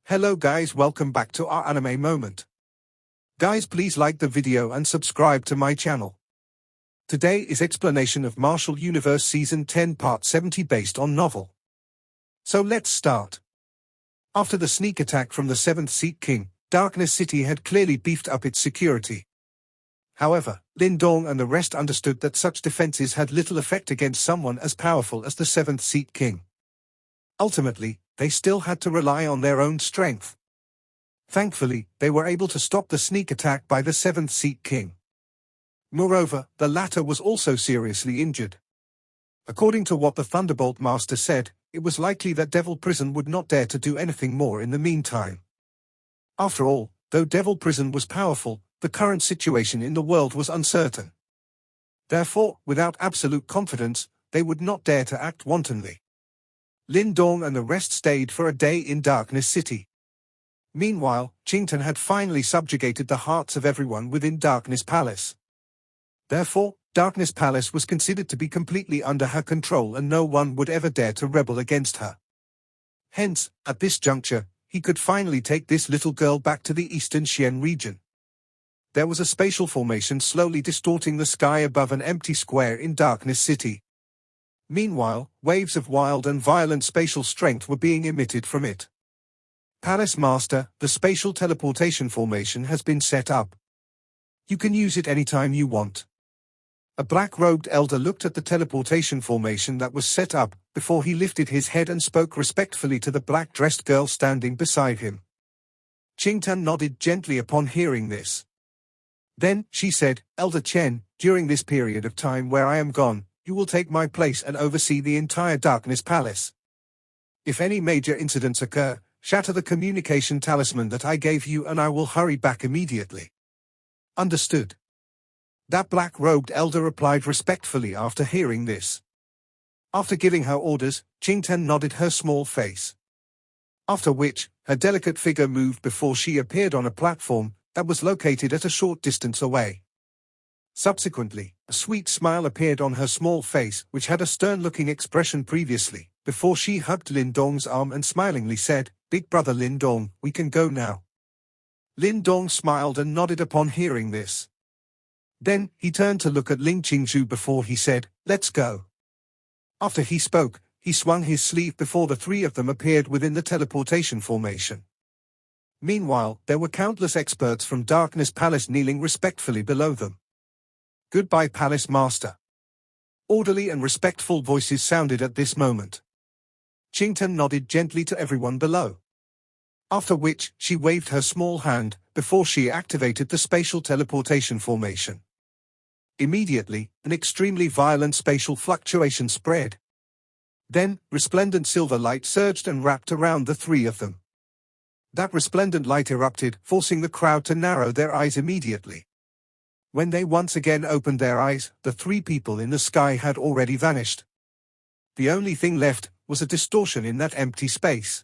Hello guys, welcome back to our anime moment. Guys, please like the video and subscribe to my channel. Today is explanation of Martial Universe Season 10 Part 70 based on novel. So let's start. After the sneak attack from the 7th Seat King, Darkness City had clearly beefed up its security. However, Lin Dong and the rest understood that such defenses had little effect against someone as powerful as the 7th Seat King. Ultimately, they still had to rely on their own strength. Thankfully, they were able to stop the sneak attack by the 7th Seat King. Moreover, the latter was also seriously injured. According to what the Thunderbolt Master said, it was likely that Devil Prison would not dare to do anything more in the meantime. After all, though Devil Prison was powerful, the current situation in the world was uncertain. Therefore, without absolute confidence, they would not dare to act wantonly. Lin Dong and the rest stayed for a day in Darkness City. Meanwhile, Qingtan had finally subjugated the hearts of everyone within Darkness Palace. Therefore, Darkness Palace was considered to be completely under her control and no one would ever dare to rebel against her. Hence, at this juncture, he could finally take this little girl back to the Eastern Xian region. There was a spatial formation slowly distorting the sky above an empty square in Darkness City. Meanwhile, waves of wild and violent spatial strength were being emitted from it. Palace Master, the spatial teleportation formation has been set up. You can use it anytime you want. A black-robed elder looked at the teleportation formation that was set up, before he lifted his head and spoke respectfully to the black-dressed girl standing beside him. Qingtan nodded gently upon hearing this. Then, she said, Elder Chen, during this period of time where I am gone, you will take my place and oversee the entire Darkness Palace. If any major incidents occur, shatter the communication talisman that I gave you and I will hurry back immediately. Understood. That black-robed elder replied respectfully after hearing this. After giving her orders, Qingtan nodded her small face. After which, her delicate figure moved before she appeared on a platform that was located at a short distance away. Subsequently, a sweet smile appeared on her small face, which had a stern-looking expression previously, before she hugged Lin Dong's arm and smilingly said, Big brother Lin Dong, we can go now. Lin Dong smiled and nodded upon hearing this. Then, he turned to look at Ling Qingxu before he said, Let's go. After he spoke, he swung his sleeve before the three of them appeared within the teleportation formation. Meanwhile, there were countless experts from Darkness Palace kneeling respectfully below them. Goodbye, Palace Master. Orderly and respectful voices sounded at this moment. Qingtan nodded gently to everyone below. After which, she waved her small hand, before she activated the spatial teleportation formation. Immediately, an extremely violent spatial fluctuation spread. Then, resplendent silver light surged and wrapped around the three of them. That resplendent light erupted, forcing the crowd to narrow their eyes immediately. When they once again opened their eyes, the three people in the sky had already vanished. The only thing left was a distortion in that empty space.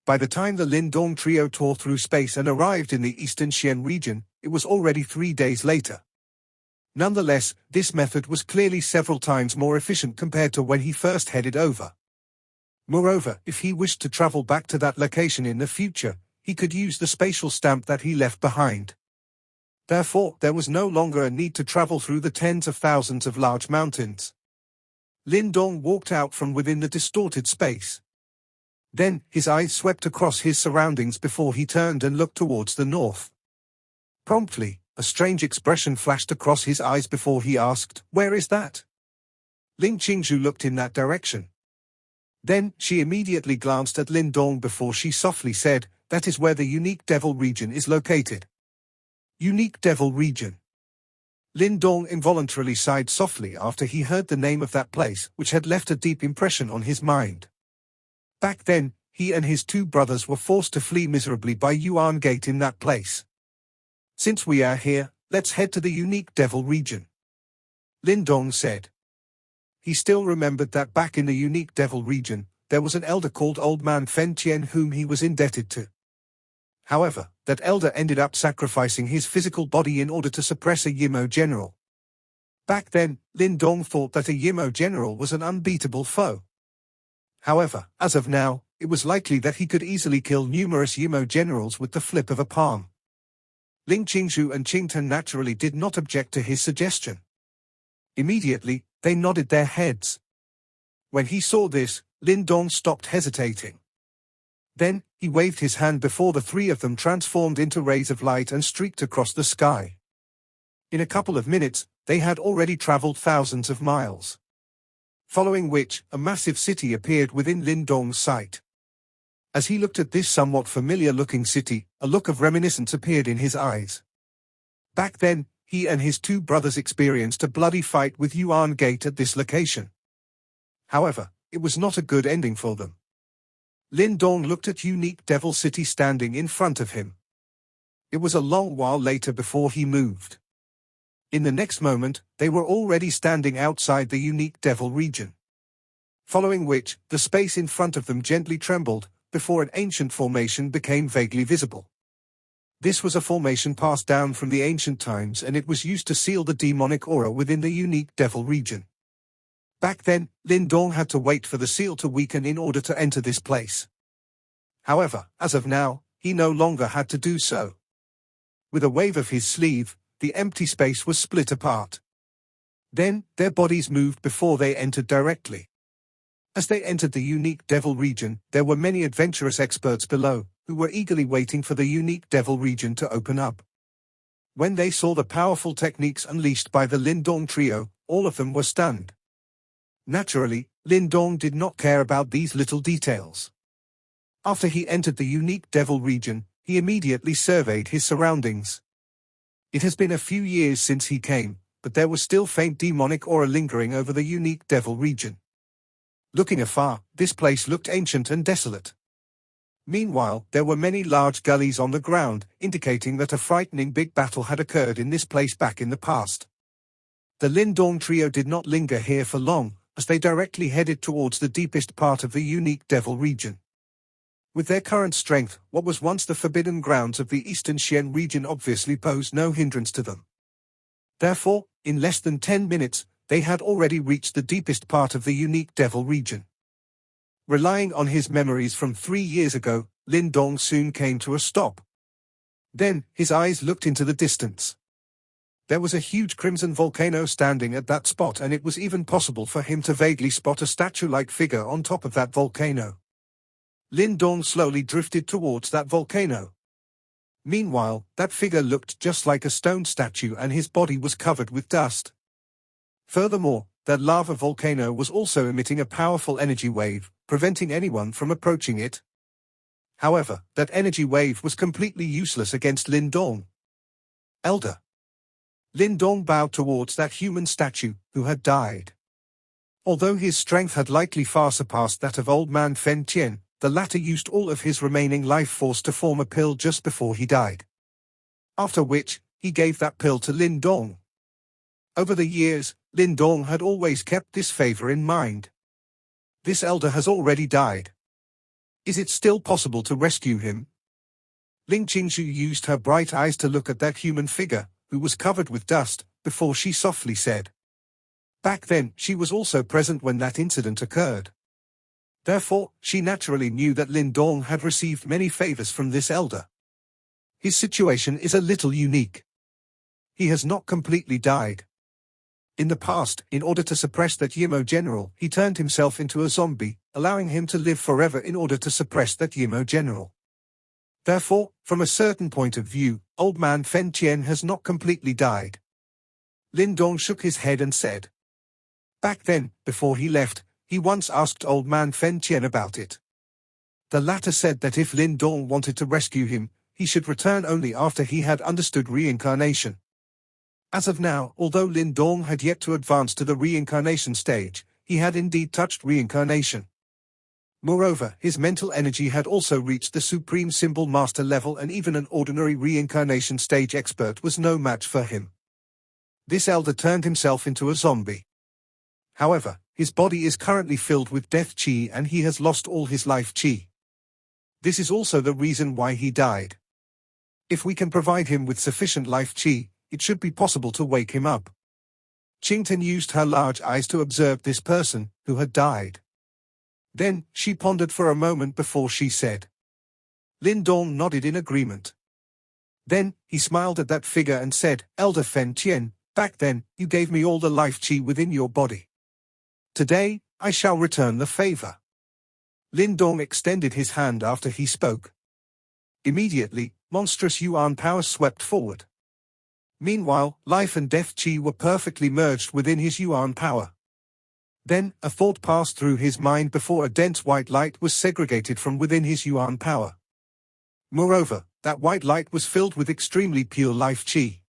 By the time the Lin Dong trio tore through space and arrived in the Eastern Xian region, it was already 3 days later. Nonetheless, this method was clearly several times more efficient compared to when he first headed over. Moreover, if he wished to travel back to that location in the future, he could use the spatial stamp that he left behind. Therefore, there was no longer a need to travel through the tens of thousands of large mountains. Lin Dong walked out from within the distorted space. Then, his eyes swept across his surroundings before he turned and looked towards the north. Promptly, a strange expression flashed across his eyes before he asked, Where is that? Ling Qingxu looked in that direction. Then, she immediately glanced at Lin Dong before she softly said, That is where the unique devil region is located. Unique Devil Region. Lin Dong involuntarily sighed softly after he heard the name of that place, which had left a deep impression on his mind. Back then, he and his two brothers were forced to flee miserably by Yuan Gate in that place. Since we are here, let's head to the Unique Devil Region. Lin Dong said. He still remembered that back in the Unique Devil Region, there was an elder called Old Man Fen whom he was indebted to. However, that elder ended up sacrificing his physical body in order to suppress a Yimmo general. Back then, Lin Dong thought that a Yimmo general was an unbeatable foe. However, as of now, it was likely that he could easily kill numerous Yimmo generals with the flip of a palm. Ling Qingxu and Qingtan naturally did not object to his suggestion. Immediately, they nodded their heads. When he saw this, Lin Dong stopped hesitating. Then, he waved his hand before the three of them transformed into rays of light and streaked across the sky. In a couple of minutes, they had already traveled thousands of miles. Following which, a massive city appeared within Lin Dong's sight. As he looked at this somewhat familiar-looking city, a look of reminiscence appeared in his eyes. Back then, he and his two brothers experienced a bloody fight with Yuan Gate at this location. However, it was not a good ending for them. Lin Dong looked at unique Devil City standing in front of him. It was a long while later before he moved. In the next moment, they were already standing outside the unique Devil region. Following which, the space in front of them gently trembled, before an ancient formation became vaguely visible. This was a formation passed down from the ancient times and it was used to seal the demonic aura within the unique Devil region. Back then, Lin Dong had to wait for the seal to weaken in order to enter this place. However, as of now, he no longer had to do so. With a wave of his sleeve, the empty space was split apart. Then, their bodies moved before they entered directly. As they entered the unique Devil region, there were many adventurous experts below, who were eagerly waiting for the unique Devil region to open up. When they saw the powerful techniques unleashed by the Lin Dong trio, all of them were stunned. Naturally, Lin Dong did not care about these little details. After he entered the unique Devil region, he immediately surveyed his surroundings. It has been a few years since he came, but there was still faint demonic aura lingering over the unique Devil region. Looking afar, this place looked ancient and desolate. Meanwhile, there were many large gullies on the ground, indicating that a frightening big battle had occurred in this place back in the past. The Lin Dong trio did not linger here for long, as they directly headed towards the deepest part of the unique Devil region. With their current strength, what was once the forbidden grounds of the Eastern Xian region obviously posed no hindrance to them. Therefore, in less than 10 minutes, they had already reached the deepest part of the unique Devil region. Relying on his memories from 3 years ago, Lin Dong soon came to a stop. Then, his eyes looked into the distance. There was a huge crimson volcano standing at that spot and it was even possible for him to vaguely spot a statue-like figure on top of that volcano. Lin Dong slowly drifted towards that volcano. Meanwhile, that figure looked just like a stone statue and his body was covered with dust. Furthermore, that lava volcano was also emitting a powerful energy wave, preventing anyone from approaching it. However, that energy wave was completely useless against Lin Dong. Elder. Lin Dong bowed towards that human statue, who had died. Although his strength had likely far surpassed that of Old Man Fen, the latter used all of his remaining life force to form a pill just before he died. After which, he gave that pill to Lin Dong. Over the years, Lin Dong had always kept this favor in mind. This elder has already died. Is it still possible to rescue him? Ling Qingxu used her bright eyes to look at that human figure, who was covered with dust, before she softly said. Back then, she was also present when that incident occurred. Therefore, she naturally knew that Lin Dong had received many favors from this elder. His situation is a little unique. He has not completely died. In the past, in order to suppress that Yimmo general, he turned himself into a zombie, allowing him to live forever in order to suppress that Yimmo general. Therefore, from a certain point of view, Old Man Fen has not completely died. Lin Dong shook his head and said. Back then, before he left, he once asked Old Man Fen about it. The latter said that if Lin Dong wanted to rescue him, he should return only after he had understood reincarnation. As of now, although Lin Dong had yet to advance to the reincarnation stage, he had indeed touched reincarnation. Moreover, his mental energy had also reached the Supreme Symbol Master level and even an ordinary reincarnation stage expert was no match for him. This elder turned himself into a zombie. However, his body is currently filled with death chi and he has lost all his life chi. This is also the reason why he died. If we can provide him with sufficient life chi, it should be possible to wake him up. Qingtan used her large eyes to observe this person, who had died. Then, she pondered for a moment before she said. Lin Dong nodded in agreement. Then, he smiled at that figure and said, Elder Fen Tian, back then, you gave me all the life qi within your body. Today, I shall return the favor. Lin Dong extended his hand after he spoke. Immediately, monstrous yuan power swept forward. Meanwhile, life and death qi were perfectly merged within his yuan power. Then, a thought passed through his mind before a dense white light was segregated from within his yuan power. Moreover, that white light was filled with extremely pure life qi.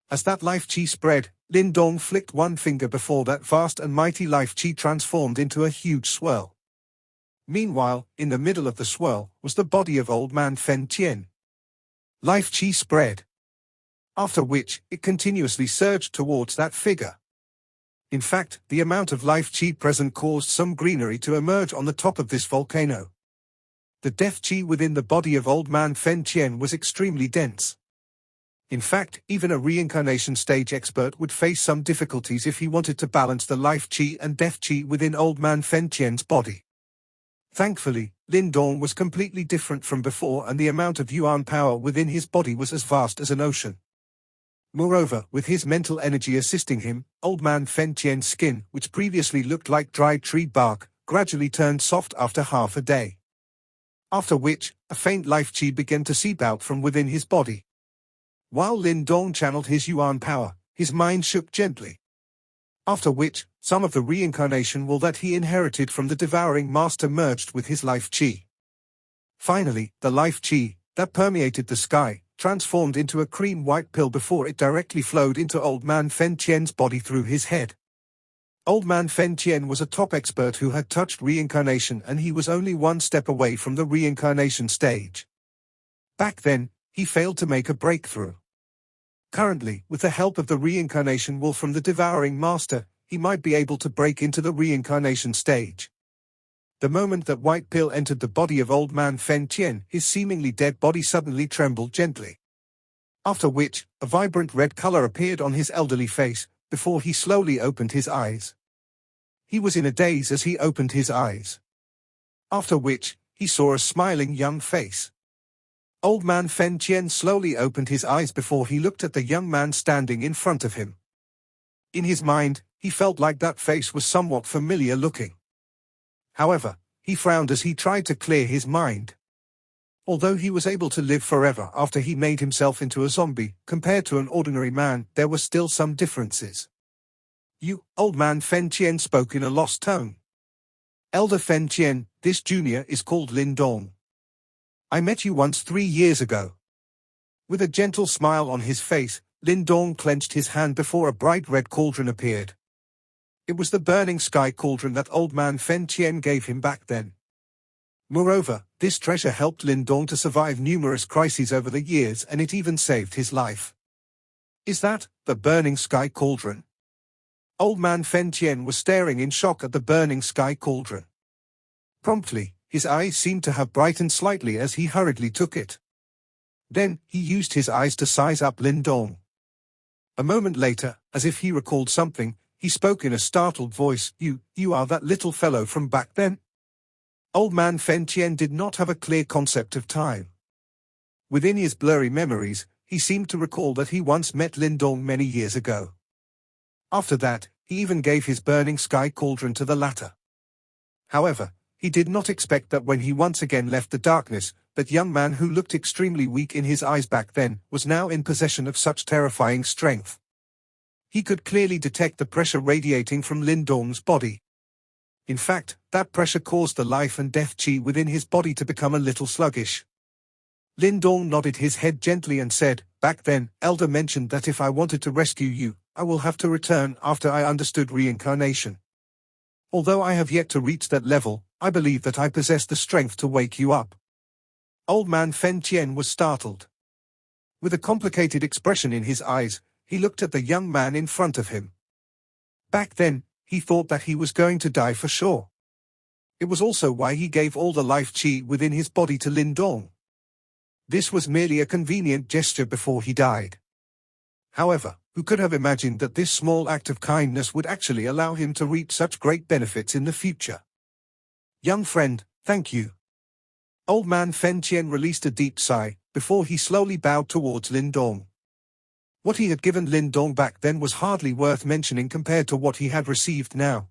As that life qi spread, Lin Dong flicked one finger before that vast and mighty life qi transformed into a huge swirl. Meanwhile, in the middle of the swirl, was the body of Old Man Fen Tian. Life qi spread. After which, it continuously surged towards that figure. In fact, the amount of life qi present caused some greenery to emerge on the top of this volcano. The death qi within the body of Old Man Fen Tian was extremely dense. In fact, even a reincarnation stage expert would face some difficulties if he wanted to balance the life qi and death qi within Old Man Fen Tian's body. Thankfully, Lin Dong was completely different from before, and the amount of yuan power within his body was as vast as an ocean. Moreover, with his mental energy assisting him, Old Man Fen Tian's skin, which previously looked like dried tree bark, gradually turned soft after half a day. After which, a faint life qi began to seep out from within his body. While Lin Dong channeled his yuan power, his mind shook gently. After which, some of the reincarnation will that he inherited from the devouring master merged with his life qi. Finally, the life qi, that permeated the sky, transformed into a cream-white pill before it directly flowed into Old Man Fen Tian's body through his head. Old Man Fen Tian was a top expert who had touched reincarnation, and he was only one step away from the reincarnation stage. Back then, he failed to make a breakthrough. Currently, with the help of the reincarnation wolf from the devouring master, he might be able to break into the reincarnation stage. The moment that white pill entered the body of Old Man Fen Tian, his seemingly dead body suddenly trembled gently. After which, a vibrant red color appeared on his elderly face, before he slowly opened his eyes. He was in a daze as he opened his eyes. After which, he saw a smiling young face. Old Man Fen Tian slowly opened his eyes before he looked at the young man standing in front of him. In his mind, he felt like that face was somewhat familiar looking. However, he frowned as he tried to clear his mind. Although he was able to live forever after he made himself into a zombie, compared to an ordinary man, there were still some differences. You, Old Man Fen Tian spoke in a lost tone. Elder Fen Tian, this junior is called Lin Dong. I met you once 3 years ago. With a gentle smile on his face, Lin Dong clenched his hand before a bright red cauldron appeared. It was the burning sky cauldron that Old Man Fen Tian gave him back then. Moreover, this treasure helped Lin Dong to survive numerous crises over the years, and it even saved his life. Is that the burning sky cauldron? Old Man Fen Tian was staring in shock at the burning sky cauldron. Promptly, his eyes seemed to have brightened slightly as he hurriedly took it. Then, he used his eyes to size up Lin Dong. A moment later, as if he recalled something, he spoke in a startled voice, You are that little fellow from back then? Old Man Fen Tian did not have a clear concept of time. Within his blurry memories, he seemed to recall that he once met Lin Dong many years ago. After that, he even gave his burning sky cauldron to the latter. However, he did not expect that when he once again left the darkness, that young man who looked extremely weak in his eyes back then, was now in possession of such terrifying strength. He could clearly detect the pressure radiating from Lin Dong's body. In fact, that pressure caused the life and death qi within his body to become a little sluggish. Lin Dong nodded his head gently and said, Back then, Elder mentioned that if I wanted to rescue you, I will have to return after I understood reincarnation. Although I have yet to reach that level, I believe that I possess the strength to wake you up. Old Man Fen Tian was startled. With a complicated expression in his eyes, he looked at the young man in front of him. Back then, he thought that he was going to die for sure. It was also why he gave all the life qi within his body to Lin Dong. This was merely a convenient gesture before he died. However, who could have imagined that this small act of kindness would actually allow him to reap such great benefits in the future? Young friend, thank you. Old Man Fen Tian released a deep sigh, before he slowly bowed towards Lin Dong. What he had given Lin Dong back then was hardly worth mentioning compared to what he had received now.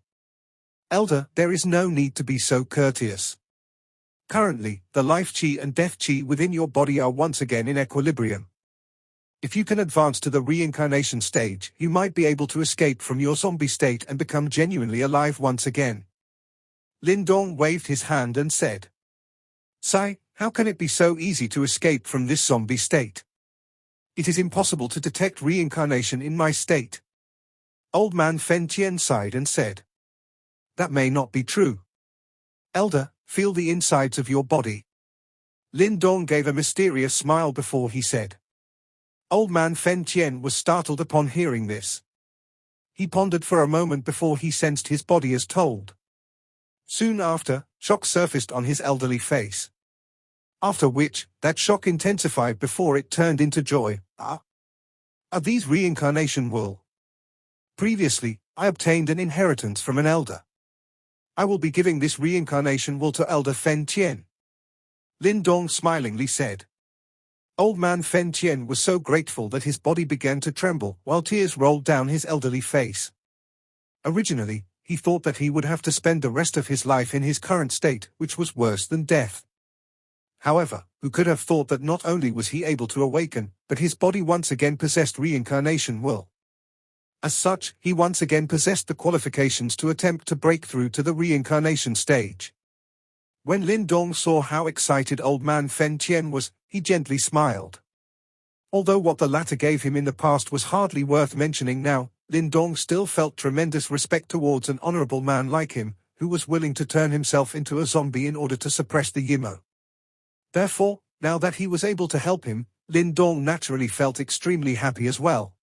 Elder, there is no need to be so courteous. Currently, the life chi and death chi within your body are once again in equilibrium. If you can advance to the reincarnation stage, you might be able to escape from your zombie state and become genuinely alive once again. Lin Dong waved his hand and said, Sai, how can it be so easy to escape from this zombie state? It is impossible to detect reincarnation in my state. Old Man Fen Tian sighed and said, That may not be true. Elder, feel the insides of your body. Lin Dong gave a mysterious smile before he said. Old Man Fen Tian was startled upon hearing this. He pondered for a moment before he sensed his body as told. Soon after, shock surfaced on his elderly face. After which, that shock intensified before it turned into joy. Are these reincarnation wool? Previously, I obtained an inheritance from an elder. I will be giving this reincarnation wool to Elder Fen Tian. Lin Dong smilingly said. Old Man Fen Tian was so grateful that his body began to tremble while tears rolled down his elderly face. Originally, he thought that he would have to spend the rest of his life in his current state, which was worse than death. However, who could have thought that not only was he able to awaken, but his body once again possessed reincarnation will. As such, he once again possessed the qualifications to attempt to break through to the reincarnation stage. When Lin Dong saw how excited Old Man Fen Tian was, he gently smiled. Although what the latter gave him in the past was hardly worth mentioning now, Lin Dong still felt tremendous respect towards an honorable man like him, who was willing to turn himself into a zombie in order to suppress the Yimmo. Therefore, now that he was able to help him, Lin Dong naturally felt extremely happy as well.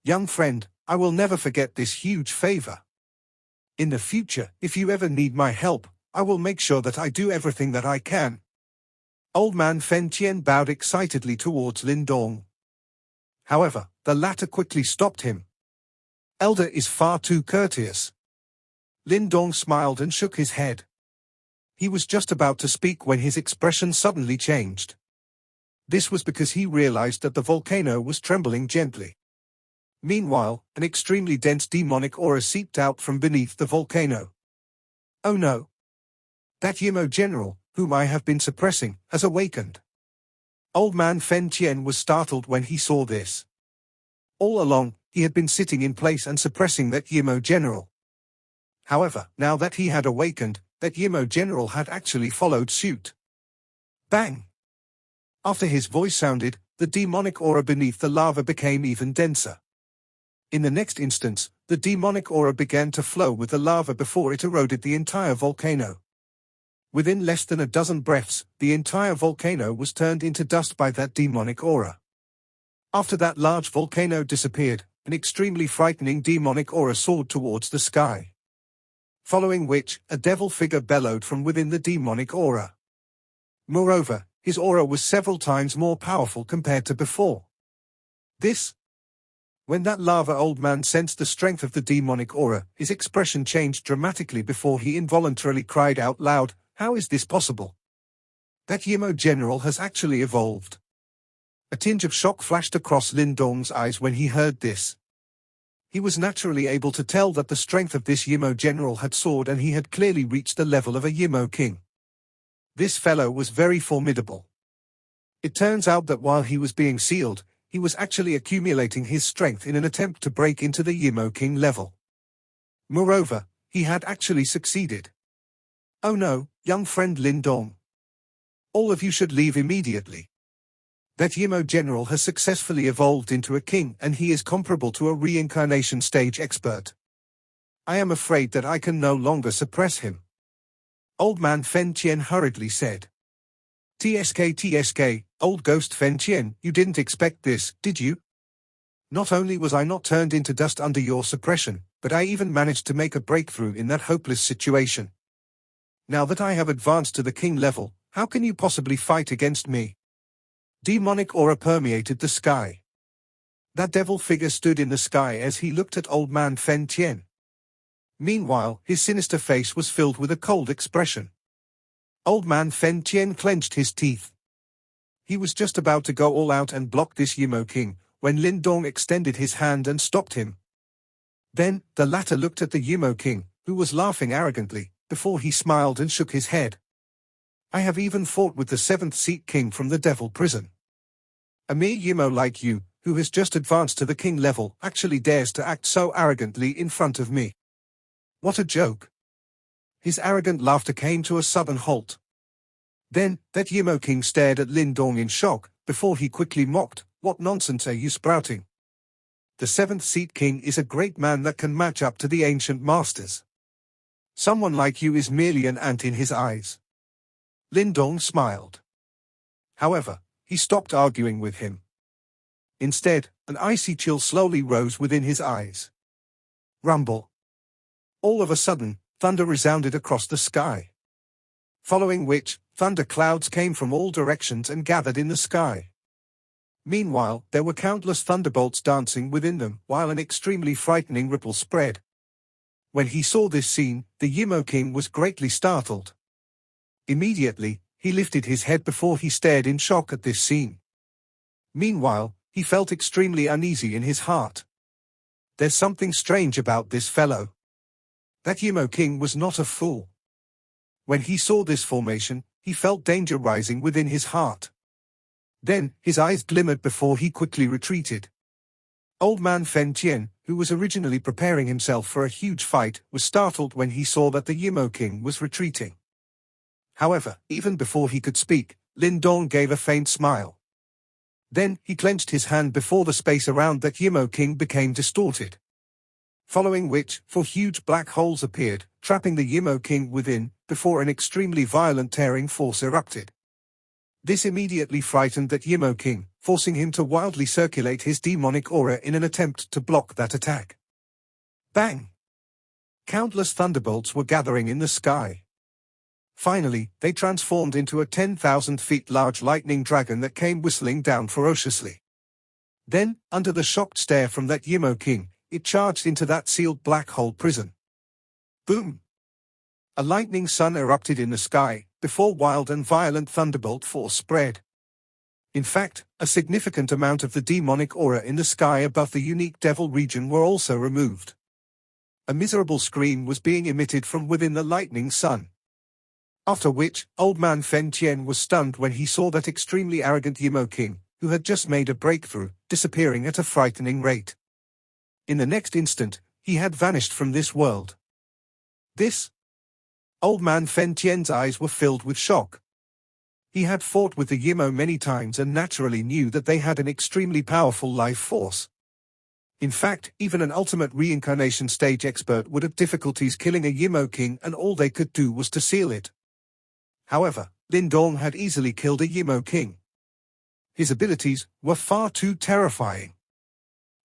Young friend, I will never forget this huge favor. In the future, if you ever need my help, I will make sure that I do everything that I can. Old Man Fen Tian bowed excitedly towards Lin Dong. However, the latter quickly stopped him. Elder is far too courteous. Lin Dong smiled and shook his head. He was just about to speak when his expression suddenly changed. This was because he realized that the volcano was trembling gently. Meanwhile, an extremely dense demonic aura seeped out from beneath the volcano. Oh no! That Yimmo general, whom I have been suppressing, has awakened. Old Man Fen Tian was startled when he saw this. All along, he had been sitting in place and suppressing that Yimmo general. However, now that he had awakened, that Yimmo general had actually followed suit. Bang! After his voice sounded, the demonic aura beneath the lava became even denser. In the next instance, the demonic aura began to flow with the lava before it eroded the entire volcano. Within less than a dozen breaths, the entire volcano was turned into dust by that demonic aura. After that large volcano disappeared, an extremely frightening demonic aura soared towards the sky. Following which, a devil figure bellowed from within the demonic aura. Moreover, his aura was several times more powerful compared to before. When that lava old man sensed the strength of the demonic aura, his expression changed dramatically before he involuntarily cried out loud, "How is this possible? That Yimmo general has actually evolved." A tinge of shock flashed across Lin Dong's eyes when he heard this. He was naturally able to tell that the strength of this Yimmo general had soared and he had clearly reached the level of a Yimmo king. This fellow was very formidable. It turns out that while he was being sealed, he was actually accumulating his strength in an attempt to break into the Yimmo king level. Moreover, he had actually succeeded. Oh no, young friend Lin Dong. All of you should leave immediately. That Yimmo general has successfully evolved into a king and he is comparable to a reincarnation stage expert. I am afraid that I can no longer suppress him. Old Man Fen Tian hurriedly said. TSK, old ghost Fen Tian, you didn't expect this, did you? Not only was I not turned into dust under your suppression, but I even managed to make a breakthrough in that hopeless situation. Now that I have advanced to the king level, how can you possibly fight against me? Demonic aura permeated the sky. That devil figure stood in the sky as he looked at Old Man Fen Tian. Meanwhile, his sinister face was filled with a cold expression. Old Man Fen clenched his teeth. He was just about to go all out and block this Yimmo king, when Lin Dong extended his hand and stopped him. Then, the latter looked at the Yimmo king, who was laughing arrogantly, before he smiled and shook his head. I have even fought with the 7th seat king from the devil prison. A mere Yimmo like you, who has just advanced to the king level, actually dares to act so arrogantly in front of me. What a joke. His arrogant laughter came to a sudden halt. Then, that Yimmo king stared at Lin Dong in shock, before he quickly mocked, "What nonsense are you sprouting? The 7th seat king is a great man that can match up to the ancient masters. Someone like you is merely an ant in his eyes." Lin Dong smiled. However, he stopped arguing with him. Instead, an icy chill slowly rose within his eyes. Rumble. All of a sudden, thunder resounded across the sky. Following which, thunder clouds came from all directions and gathered in the sky. Meanwhile, there were countless thunderbolts dancing within them, while an extremely frightening ripple spread. When he saw this scene, the Yimmo king was greatly startled. Immediately, he lifted his head before he stared in shock at this scene. Meanwhile, he felt extremely uneasy in his heart. There's something strange about this fellow. That Yimmo king was not a fool. When he saw this formation, he felt danger rising within his heart. Then, his eyes glimmered before he quickly retreated. Old Man Fen, who was originally preparing himself for a huge fight, was startled when he saw that the Yimmo king was retreating. However, even before he could speak, Lin Dong gave a faint smile. Then, he clenched his hand before the space around that Yimmo king became distorted. Following which, 4 huge black holes appeared, trapping the Yimmo king within, before an extremely violent tearing force erupted. This immediately frightened that Yimmo king, forcing him to wildly circulate his demonic aura in an attempt to block that attack. Bang! Countless thunderbolts were gathering in the sky. Finally, they transformed into a 10,000 feet large lightning dragon that came whistling down ferociously. Then, under the shocked stare from that Yimmo king, it charged into that sealed black hole prison. Boom! A lightning sun erupted in the sky, before wild and violent thunderbolt force spread. In fact, a significant amount of the demonic aura in the sky above the unique devil region were also removed. A miserable scream was being emitted from within the lightning sun. After which, Old Man Fen was stunned when he saw that extremely arrogant Yimmo king, who had just made a breakthrough, disappearing at a frightening rate. In the next instant, he had vanished from this world. This? Old Man Fen's eyes were filled with shock. He had fought with the Yimmo many times and naturally knew that they had an extremely powerful life force. In fact, even an ultimate reincarnation stage expert would have difficulties killing a Yimmo king, and all they could do was to seal it. However, Lin Dong had easily killed a Yimmo king. His abilities were far too terrifying.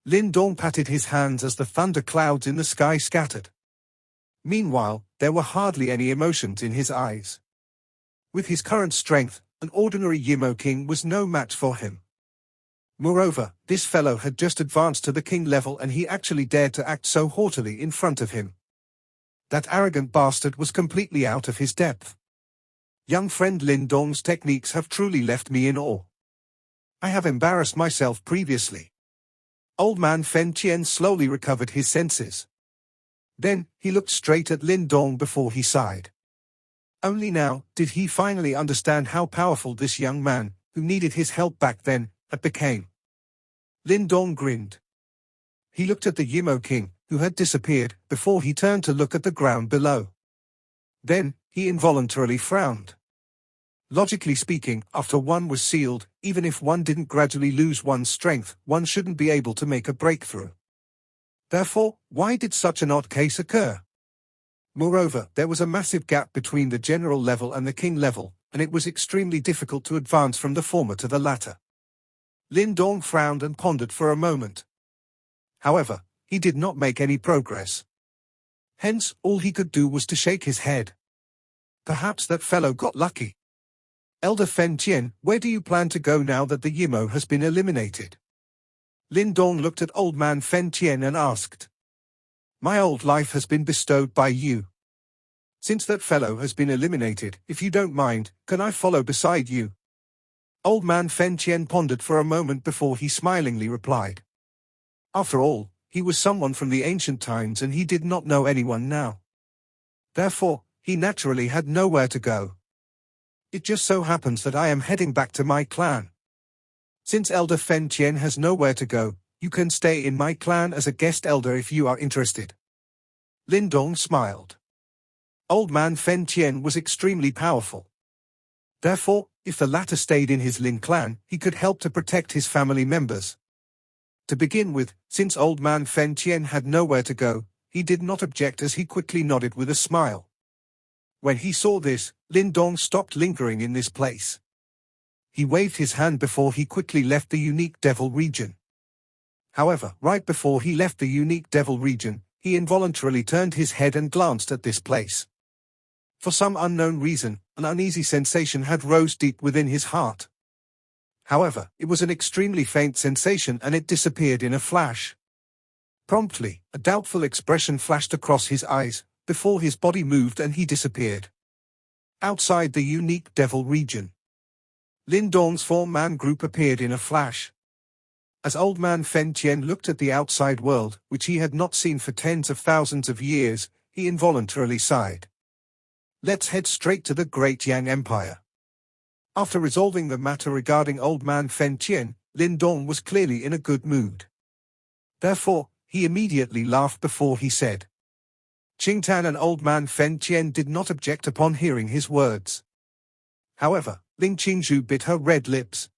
Lin Dong patted his hands as the thunder clouds in the sky scattered. Meanwhile, there were hardly any emotions in his eyes. With his current strength, an ordinary Yimmo king was no match for him. Moreover, this fellow had just advanced to the king level and he actually dared to act so haughtily in front of him. That arrogant bastard was completely out of his depth. Young friend Lin Dong's techniques have truly left me in awe. I have embarrassed myself previously. Old Man Fen slowly recovered his senses. Then, he looked straight at Lin Dong before he sighed. Only now did he finally understand how powerful this young man, who needed his help back then, had became. Lin Dong grinned. He looked at the Yimmo king, who had disappeared, before he turned to look at the ground below. Then, he involuntarily frowned. Logically speaking, after one was sealed, even if one didn't gradually lose one's strength, one shouldn't be able to make a breakthrough. Therefore, why did such an odd case occur? Moreover, there was a massive gap between the general level and the king level, and it was extremely difficult to advance from the former to the latter. Lin Dong frowned and pondered for a moment. However, he did not make any progress. Hence, all he could do was to shake his head. Perhaps that fellow got lucky. Elder Fen, where do you plan to go now that the Yimmo has been eliminated? Lin Dong looked at Old Man Fen and asked. My old life has been bestowed by you. Since that fellow has been eliminated, if you don't mind, can I follow beside you? Old Man Fen pondered for a moment before he smilingly replied. After all, he was someone from the ancient times and he did not know anyone now. Therefore, he naturally had nowhere to go. It just so happens that I am heading back to my clan. Since Elder Fen Tian has nowhere to go, you can stay in my clan as a guest elder if you are interested. Lin Dong smiled. Old Man Fen Tian was extremely powerful. Therefore, if the latter stayed in his Lin clan, he could help to protect his family members. To begin with, since Old Man Fen Tian had nowhere to go, he did not object as he quickly nodded with a smile. When he saw this, Lin Dong stopped lingering in this place. He waved his hand before he quickly left the unique devil region. However, right before he left the unique devil region, he involuntarily turned his head and glanced at this place. For some unknown reason, an uneasy sensation had rose deep within his heart. However, it was an extremely faint sensation and it disappeared in a flash. Promptly, a doubtful expression flashed across his eyes, before his body moved and he disappeared. Outside the unique devil region, Lin Dong's four-man group appeared in a flash. As Old Man Fen Tian looked at the outside world, which he had not seen for tens of thousands of years, he involuntarily sighed. Let's head straight to the Great Yang Empire. After resolving the matter regarding Old Man Fen Tian, Lin Dong was clearly in a good mood. Therefore, he immediately laughed before he said. Qingtan and Old Man Fen Tian did not object upon hearing his words. However, Ling Qingxu bit her red lips.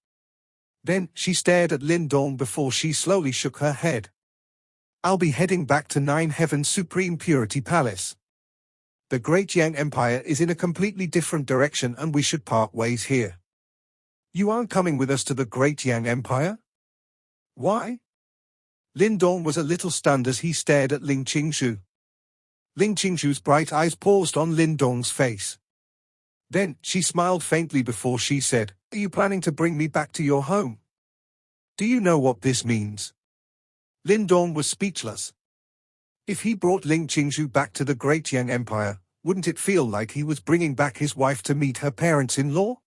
Then, she stared at Lin Dong before she slowly shook her head. I'll be heading back to Nine Heaven's Supreme Purity Palace. The Great Yang Empire is in a completely different direction and we should part ways here. You aren't coming with us to the Great Yang Empire? Why? Lin Dong was a little stunned as he stared at Ling Qingxu. Ling Qingxu's bright eyes paused on Lin Dong's face. Then, she smiled faintly before she said, Are you planning to bring me back to your home? Do you know what this means? Lin Dong was speechless. If he brought Ling Qingxu back to the Great Yang Empire, wouldn't it feel like he was bringing back his wife to meet her parents-in-law?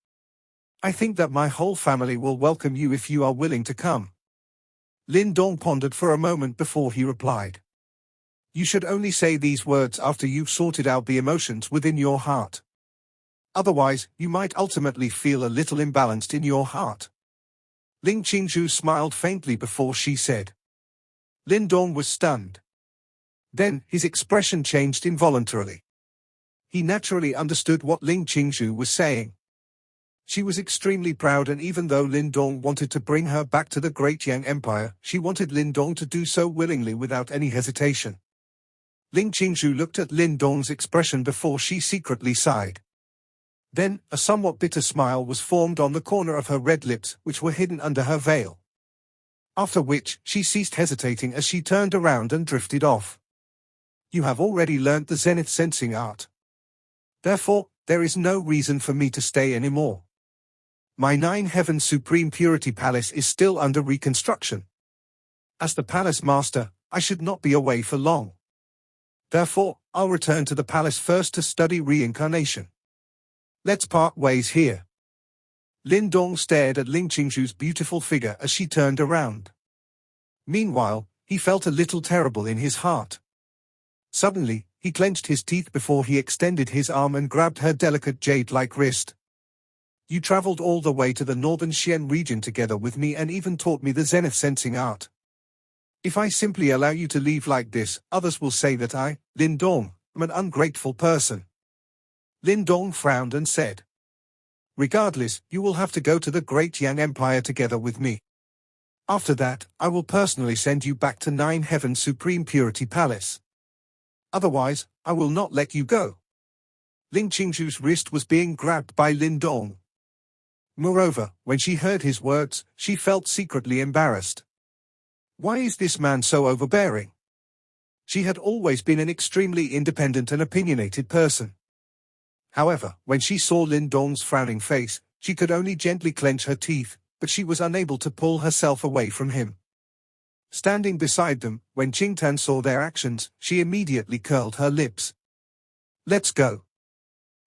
I think that my whole family will welcome you if you are willing to come. Lin Dong pondered for a moment before he replied. You should only say these words after you've sorted out the emotions within your heart. Otherwise, you might ultimately feel a little imbalanced in your heart. Ling Qingxu smiled faintly before she said. Lin Dong was stunned. Then, his expression changed involuntarily. He naturally understood what Ling Qingxu was saying. She was extremely proud, and even though Lin Dong wanted to bring her back to the Great Yang Empire, she wanted Lin Dong to do so willingly without any hesitation. Ling Qingxu looked at Lin Dong's expression before she secretly sighed. Then, a somewhat bitter smile was formed on the corner of her red lips, which were hidden under her veil. After which, she ceased hesitating as she turned around and drifted off. You have already learnt the Zenith sensing art. Therefore, there is no reason for me to stay anymore. My Nine Heaven Supreme Purity Palace is still under reconstruction. As the palace master, I should not be away for long. Therefore, I'll return to the palace first to study reincarnation. Let's part ways here. Lin Dong stared at Ling Qingxu's beautiful figure as she turned around. Meanwhile, he felt a little terrible in his heart. Suddenly, he clenched his teeth before he extended his arm and grabbed her delicate jade-like wrist. You traveled all the way to the northern Xian region together with me and even taught me the Zenith sensing art. If I simply allow you to leave like this, others will say that I, Lin Dong, am an ungrateful person. Lin Dong frowned and said. Regardless, you will have to go to the Great Yang Empire together with me. After that, I will personally send you back to Nine Heaven Supreme Purity Palace. Otherwise, I will not let you go. Ling Qingxu's wrist was being grabbed by Lin Dong. Moreover, when she heard his words, she felt secretly embarrassed. Why is this man so overbearing? She had always been an extremely independent and opinionated person. However, when she saw Lin Dong's frowning face, she could only gently clench her teeth, but she was unable to pull herself away from him. Standing beside them, when Qingtan saw their actions, she immediately curled her lips. Let's go.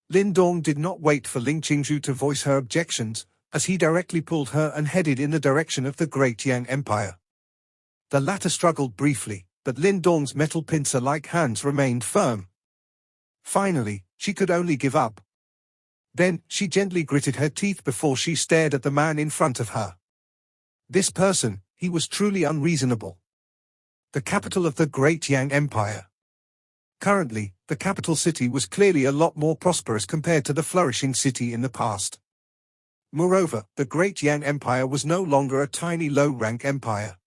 Lin Dong did not wait for Ling Qingxu to voice her objections, as he directly pulled her and headed in the direction of the Great Yang Empire. The latter struggled briefly, but Lin Dong's metal pincer-like hands remained firm. Finally, she could only give up. Then, she gently gritted her teeth before she stared at the man in front of her. This person, he was truly unreasonable. The capital of the Great Yang Empire. Currently, the capital city was clearly a lot more prosperous compared to the flourishing city in the past. Moreover, the Great Yang Empire was no longer a tiny low-rank empire.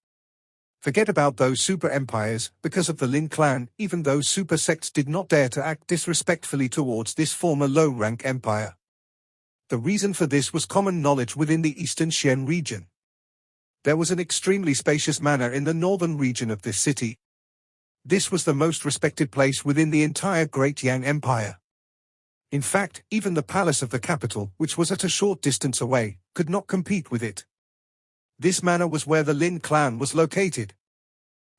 Forget about those super empires. Because of the Lin clan, even those super sects did not dare to act disrespectfully towards this former low-rank empire. The reason for this was common knowledge within the Eastern Xian region. There was an extremely spacious manor in the northern region of this city. This was the most respected place within the entire Great Yang Empire. In fact, even the palace of the capital, which was at a short distance away, could not compete with it. This manor was where the Lin clan was located.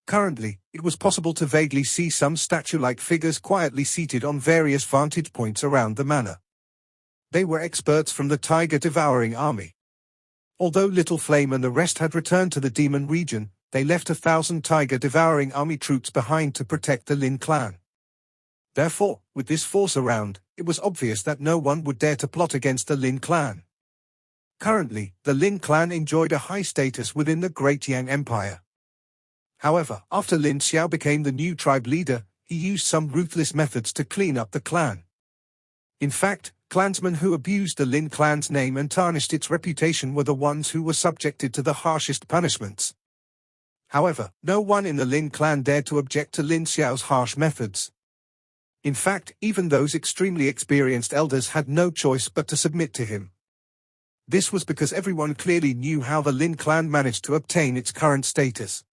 Currently, it was possible to vaguely see some statue-like figures quietly seated on various vantage points around the manor. They were experts from the tiger-devouring army. Although Little Flame and the rest had returned to the demon region, they left 1,000 tiger-devouring army troops behind to protect the Lin clan. Therefore, with this force around, it was obvious that no one would dare to plot against the Lin clan. Currently, the Lin clan enjoyed a high status within the Great Yang Empire. However, after Lin Xiao became the new tribe leader, he used some ruthless methods to clean up the clan. In fact, clansmen who abused the Lin clan's name and tarnished its reputation were the ones who were subjected to the harshest punishments. However, no one in the Lin clan dared to object to Lin Xiao's harsh methods. In fact, even those extremely experienced elders had no choice but to submit to him. This was because everyone clearly knew how the Lin clan managed to obtain its current status.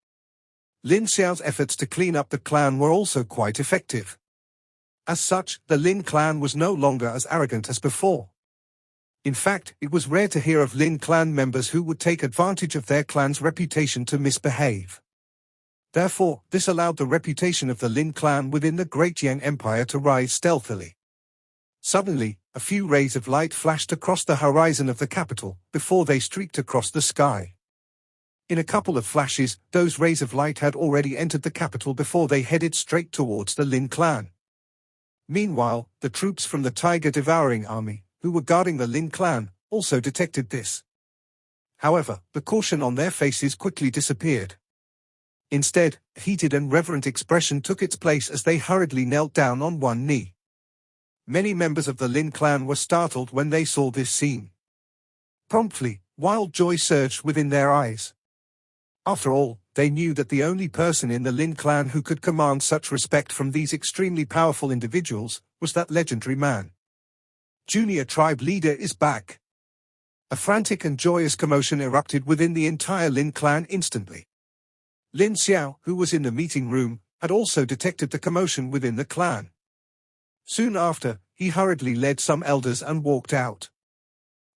Lin Xiao's efforts to clean up the clan were also quite effective. As such, the Lin clan was no longer as arrogant as before. In fact, it was rare to hear of Lin clan members who would take advantage of their clan's reputation to misbehave. Therefore, this allowed the reputation of the Lin clan within the Great Yang Empire to rise stealthily. Suddenly, a few rays of light flashed across the horizon of the capital, before they streaked across the sky. In a couple of flashes, those rays of light had already entered the capital before they headed straight towards the Lin clan. Meanwhile, the troops from the tiger-devouring army, who were guarding the Lin clan, also detected this. However, the caution on their faces quickly disappeared. Instead, a heated and reverent expression took its place as they hurriedly knelt down on one knee. Many members of the Lin clan were startled when they saw this scene. Promptly, wild joy surged within their eyes. After all, they knew that the only person in the Lin clan who could command such respect from these extremely powerful individuals was that legendary man. Junior tribe leader is back. A frantic and joyous commotion erupted within the entire Lin clan instantly. Lin Xiao, who was in the meeting room, had also detected the commotion within the clan. Soon after, he hurriedly led some elders and walked out.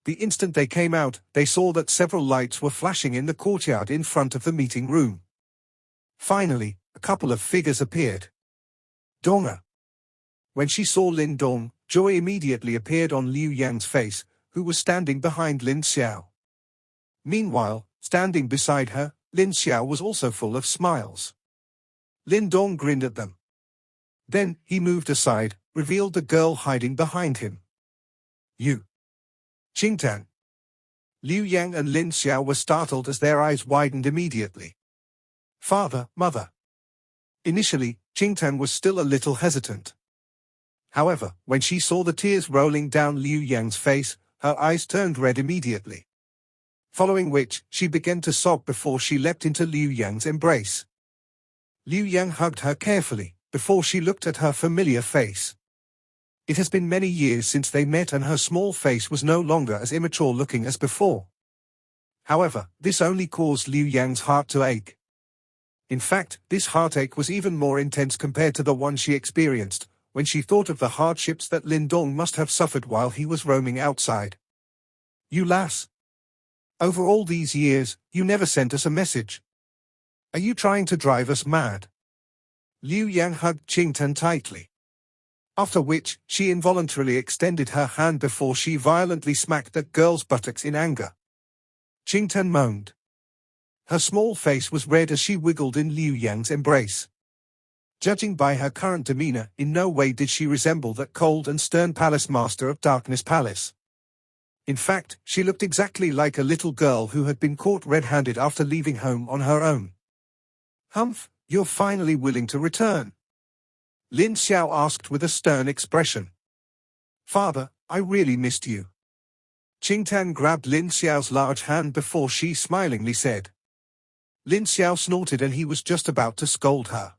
The instant they came out, they saw that several lights were flashing in the courtyard in front of the meeting room. Finally, a couple of figures appeared. Donga. When she saw Lin Dong, joy immediately appeared on Liu Yang's face, who was standing behind Lin Xiao. Meanwhile, standing beside her, Lin Xiao was also full of smiles. Lin Dong grinned at them. Then, he moved aside, revealed the girl hiding behind him. You. Qingtan. Liu Yang and Lin Xiao were startled as their eyes widened immediately. Father, mother. Initially, Qingtan was still a little hesitant. However, when she saw the tears rolling down Liu Yang's face, her eyes turned red immediately. Following which, she began to sob before she leapt into Liu Yang's embrace. Liu Yang hugged her carefully, before she looked at her familiar face. It has been many years since they met and her small face was no longer as immature-looking as before. However, this only caused Liu Yang's heart to ache. In fact, this heartache was even more intense compared to the one she experienced, when she thought of the hardships that Lin Dong must have suffered while he was roaming outside. You lass. Over all these years, you never sent us a message. Are you trying to drive us mad? Liu Yang hugged Qingtan tightly. After which, she involuntarily extended her hand before she violently smacked that girl's buttocks in anger. Qingtan moaned. Her small face was red as she wiggled in Liu Yang's embrace. Judging by her current demeanor, in no way did she resemble that cold and stern palace master of Darkness Palace. In fact, she looked exactly like a little girl who had been caught red-handed after leaving home on her own. "Humph, you're finally willing to return?" Lin Xiao asked with a stern expression. "Father, I really missed you." Qingtan grabbed Lin Xiao's large hand before she smilingly said. Lin Xiao snorted and he was just about to scold her.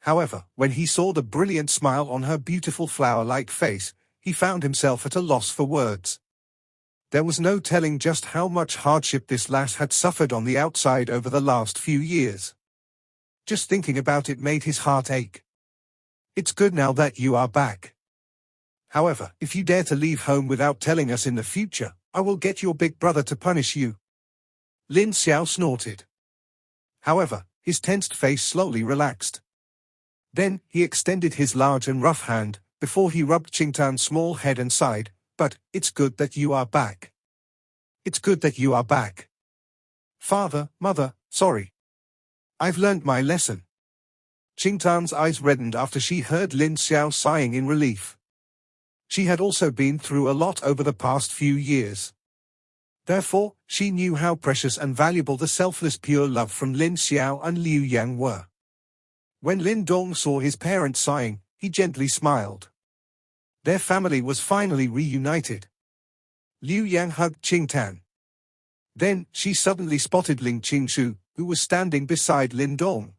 However, when he saw the brilliant smile on her beautiful flower-like face, he found himself at a loss for words. There was no telling just how much hardship this lass had suffered on the outside over the last few years. Just thinking about it made his heart ache. "It's good now that you are back. However, if you dare to leave home without telling us in the future, I will get your big brother to punish you." Lin Xiao snorted. However, his tensed face slowly relaxed. Then, he extended his large and rough hand, before he rubbed Qingtan's small head and sighed, "But, it's good that you are back. It's good that you are back. Father, Mother, sorry. I've learned my lesson." Qingtan's eyes reddened after she heard Lin Xiao sighing in relief. She had also been through a lot over the past few years. Therefore, she knew how precious and valuable the selfless pure love from Lin Xiao and Liu Yang were. When Lin Dong saw his parents sighing, he gently smiled. Their family was finally reunited. Liu Yang hugged Qingtan. Then, she suddenly spotted Ling Qingxu, who was standing beside Lin Dong.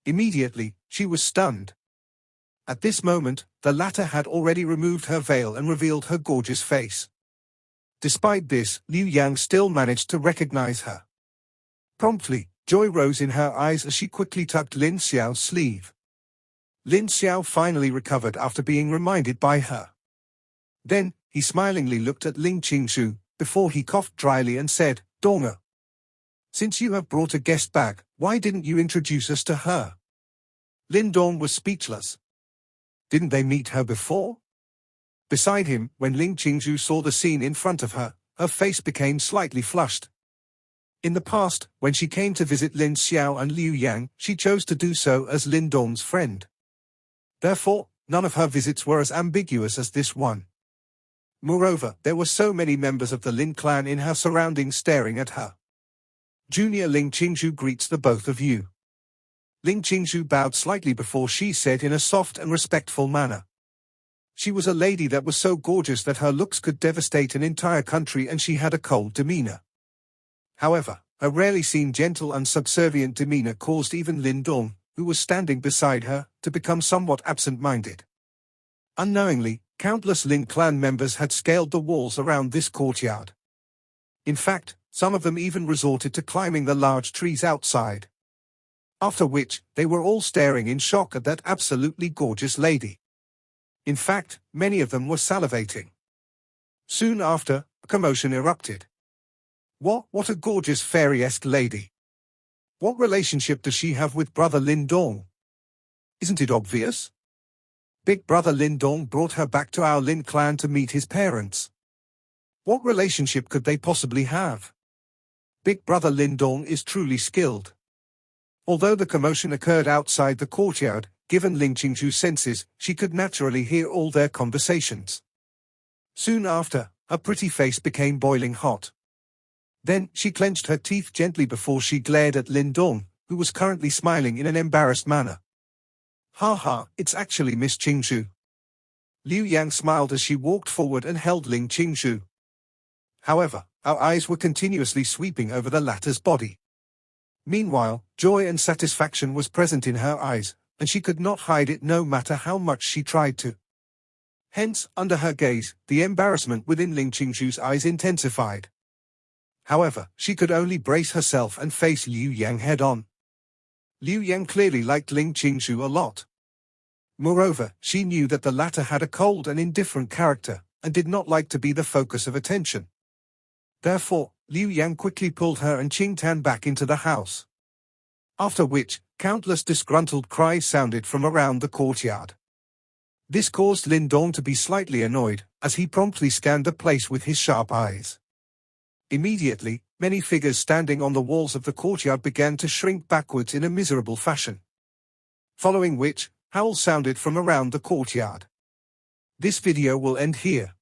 Immediately, she was stunned. At this moment, the latter had already removed her veil and revealed her gorgeous face. Despite this, Liu Yang still managed to recognize her. Promptly, joy rose in her eyes as she quickly tugged Lin Xiao's sleeve. Lin Xiao finally recovered after being reminded by her. Then, he smilingly looked at Ling Qingxu, before he coughed dryly and said, "Donga, since you have brought a guest back, why didn't you introduce us to her?" Lin Dong was speechless. Didn't they meet her before? Beside him, when Ling Qingxu saw the scene in front of her, her face became slightly flushed. In the past, when she came to visit Lin Xiao and Liu Yang, she chose to do so as Lin Dong's friend. Therefore, none of her visits were as ambiguous as this one. Moreover, there were so many members of the Lin clan in her surroundings staring at her. "Junior Ling Qingxu greets the both of you." Ling Qingxu bowed slightly before she said in a soft and respectful manner. She was a lady that was so gorgeous that her looks could devastate an entire country, and she had a cold demeanor. However, her rarely seen gentle and subservient demeanor caused even Lin Dong, who was standing beside her, to become somewhat absent-minded. Unknowingly, countless Lin clan members had scaled the walls around this courtyard. In fact, some of them even resorted to climbing the large trees outside. After which, they were all staring in shock at that absolutely gorgeous lady. In fact, many of them were salivating. Soon after, a commotion erupted. What a gorgeous fairy-esque lady. What relationship does she have with brother Lin Dong? Isn't it obvious? Big brother Lin Dong brought her back to our Lin clan to meet his parents. What relationship could they possibly have? Big brother Lin Dong is truly skilled. Although the commotion occurred outside the courtyard, given Ling Qingxu's senses, she could naturally hear all their conversations. Soon after, her pretty face became boiling hot. Then, she clenched her teeth gently before she glared at Lin Dong, who was currently smiling in an embarrassed manner. "Ha ha, it's actually Miss Qingxu." Liu Yang smiled as she walked forward and held Ling Qingxu. However, her eyes were continuously sweeping over the latter's body. Meanwhile, joy and satisfaction was present in her eyes, and she could not hide it no matter how much she tried to. Hence, under her gaze, the embarrassment within Ling Qingxu's eyes intensified. However, she could only brace herself and face Liu Yang head-on. Liu Yang clearly liked Ling Qingxu a lot. Moreover, she knew that the latter had a cold and indifferent character, and did not like to be the focus of attention. Therefore, Liu Yang quickly pulled her and Qingtan back into the house. After which, countless disgruntled cries sounded from around the courtyard. This caused Lin Dong to be slightly annoyed, as he promptly scanned the place with his sharp eyes. Immediately, many figures standing on the walls of the courtyard began to shrink backwards in a miserable fashion. Following which, howls sounded from around the courtyard. This video will end here.